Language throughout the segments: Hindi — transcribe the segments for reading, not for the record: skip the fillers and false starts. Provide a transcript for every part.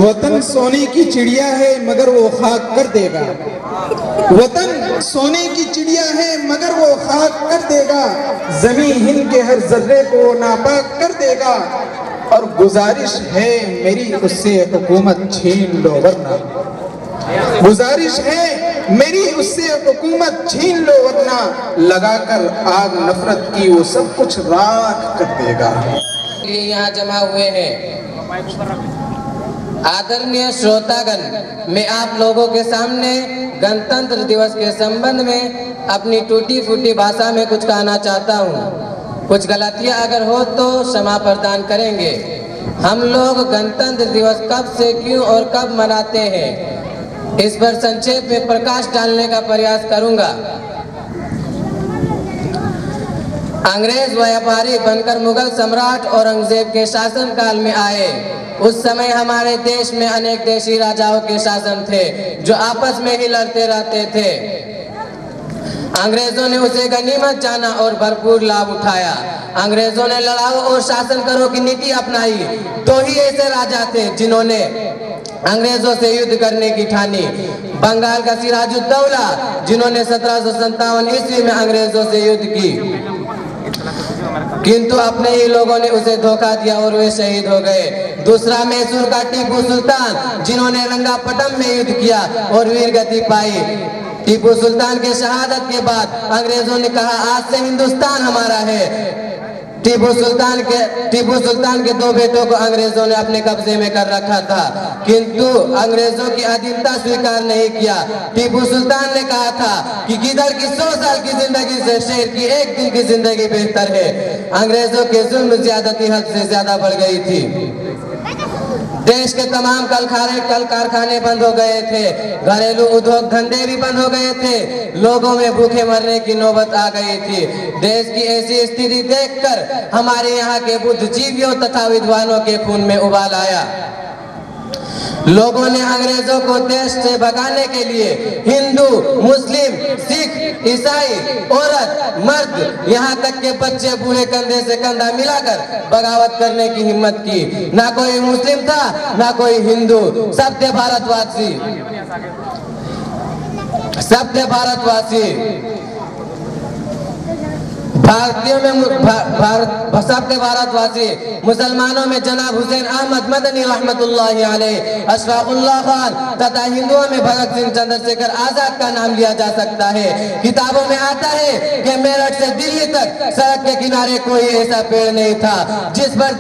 वतन सोने की चिड़िया है मगर वो खाक कर देगा। वतन सोने की चिड़िया है मगर वो खाक कर देगा। ज़मीन हिंद के हर जर्रे को नापाक कर देगा। और गुजारिश है मेरी उससे हुकूमत छीन लो वरना, गुजारिश है मेरी उससे हुकूमत छीन लो वरना, लगाकर आग नफरत की वो सब कुछ राख कर देगा। यहाँ जमा हुए हैं आदरणीय श्रोतागण, मैं आप लोगों के सामने गणतंत्र दिवस के संबंध में अपनी टूटी फूटी भाषा में कुछ कहना चाहता हूँ। कुछ गलतियाँ अगर हो तो क्षमा प्रदान करेंगे। हम लोग गणतंत्र दिवस कब से क्यों और कब मनाते हैं, इस पर संक्षेप में प्रकाश डालने का प्रयास करूँगा। अंग्रेज व्यापारी बनकर मुगल सम्राट औरंगजेब के शासन काल में आए। उस समय हमारे देश में अनेक देशी राजाओं के शासन थे जो आपस में ही लड़ते रहते थे। अंग्रेजों ने उसे गनीमत जाना और भरपूर लाभ उठाया। अंग्रेजों ने लड़ाओ और शासन करो की नीति अपनाई। तो ही ऐसे राजा थे जिन्होंने अंग्रेजों से युद्ध करने की ठानी। बंगाल का सिराजुद्दौला जिन्होंने 1757 ईस्वी में अंग्रेजों से युद्ध की, किंतु अपने ही लोगों ने उसे धोखा दिया और वे शहीद हो गए। दूसरा मैसूर का टीपू सुल्तान जिन्होंने रंगापट्टम में युद्ध किया और वीर गति पाई। टीपू सुल्तान के शहादत के बाद अंग्रेजों ने कहा आज से हिंदुस्तान हमारा है। टीपू सुल्तान के दो बेटों को अंग्रेजों ने अपने कब्जे में कर रखा था, किंतु अंग्रेजों की अधीनता स्वीकार नहीं किया। टीपू सुल्तान ने कहा था कि गिदड़ की 100 साल की जिंदगी से शेर की एक दिन की जिंदगी बेहतर है। अंग्रेजों के जुल्म ज्यादती हद से ज्यादा बढ़ गई थी। देश के तमाम कल कारखाने बंद हो गए थे, घरेलू उद्योग धंधे भी बंद हो गए थे, लोगों में भूखे मरने की नौबत आ गई थी। देश की ऐसी स्थिति देखकर हमारे यहाँ के बुद्धिजीवियों तथा विद्वानों के खून में उबाल आया। लोगों ने अंग्रेजों को देश से भगाने के लिए हिंदू, मुस्लिम, सिख, ईसाई, औरत, मर्द, यहाँ तक के बच्चे बूढ़े कंधे से कंधा मिलाकर बगावत करने की हिम्मत की। ना कोई मुस्लिम था ना कोई हिंदू, सब थे भारतवासी, सब थे भारतवासी। भारतीयों में सब थे भारतवासी। मुसलमानों में जनाब हुसैन अहमद मदनी रहमतुल्लाहि अलैह, अशफाकुल्लाह खान तथा हिंदुओं में भगत सिंह, चंद्रशेखर आजाद का नाम लिया जा सकता है। किताबों में आता है कि मेरठ से दिल्ली तक सड़क के किनारे कोई ऐसा पेड़ नहीं था जिस पर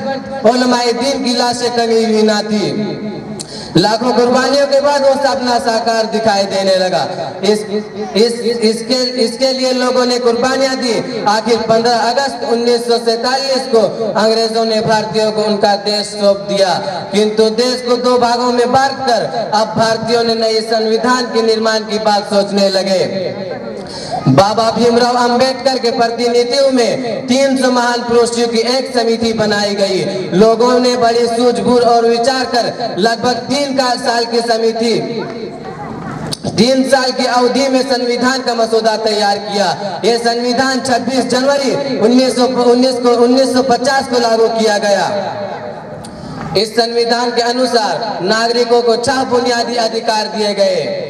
उलमाए दीन की लाशें टंगी हुई ना थी। लाखों कुर्बानियों के बाद वो सपना साकार दिखाई देने लगा। इसके लिए लोगों ने कुर्बानियां दी। आखिर 15 अगस्त 1947 को अंग्रेजों ने भारतीयों को उनका देश सौंप दिया, किंतु देश को दो भागों में बांटकर अब भारतीयों ने नए संविधान के निर्माण की बात सोचने लगे। बाबा भीमराव अंबेडकर के प्रतिनिधित्व में 300 महान पुरुषों की एक समिति बनाई गई। लोगों ने बड़ी सूझबूझ और विचार कर लगभग 3 साल की समिति 3 साल की अवधि में संविधान का मसौदा तैयार किया। यह संविधान 26 जनवरी 1950 को लागू किया गया। इस संविधान के अनुसार नागरिकों को 6 बुनियादी अधिकार दिए गए: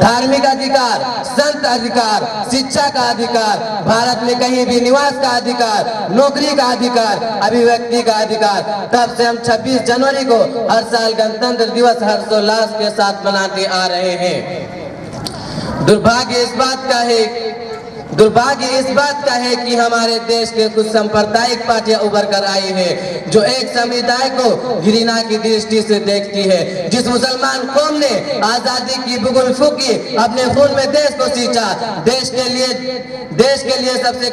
धार्मिक अधिकार, संत अधिकार, शिक्षा का अधिकार, भारत में कहीं भी निवास का अधिकार, नौकरी का अधिकार, अभिव्यक्ति का अधिकार। तब से हम 26 जनवरी को हर साल गणतंत्र दिवस हर्षोल्लास के साथ मनाते आ रहे हैं। दुर्भाग्य इस बात का है कि हमारे देश के कुछ सांप्रदायिक पार्टियां उभर कर आई हैं जो एक समुदाय को घृणा की दृष्टि से देखती है। जिस मुसलमान कौम ने आजादी की बुगुल फूकी, अपने खून में देश को सींचा, देश के लिए सबसे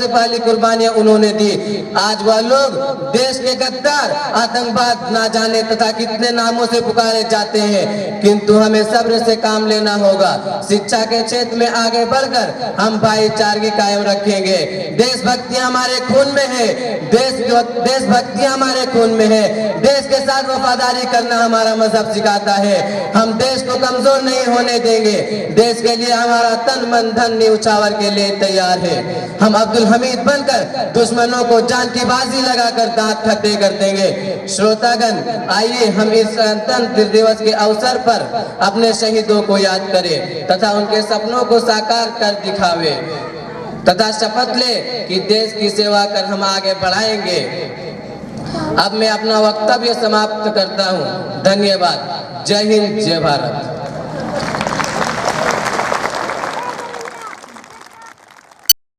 पहली कुर्बानियां उन्होंने दी। आज वह लोग देश के गद्दार, आतंकवाद ना जाने तथा कितने नामों से पुकारे जाते हैं, किंतु हमें सब्र से काम लेना होगा। शिक्षा के क्षेत्र में आगे बढ़कर हम भाईचारगी कायम रखेंगे। देशभक्ति हमारे खून में है, देशभक्ति हमारे खून में है। देश के साथ वफादारी करना हमारा मजहब सिखाता है। हम देश को कमजोर नहीं होने देंगे। देश के लिए हमारा तन मन धन न्यौछावर के लिए तैयार है। हम अब्दुल हमीद बनकर दुश्मनों को जान की बाजी लगाकर दांत खट्टे कर देंगे। श्रोतागण, आइए हम इस गणतंत्र दिवस के अवसर पर अपने शहीदों को याद करें तथा उनके सपनों को साकार कर दिखावे तथा शपथ ले कि देश की सेवा कर हम आगे बढ़ाएंगे। अब मैं अपना वक्तव्य समाप्त करता हूँ। धन्यवाद। जय हिंद, जय भारत।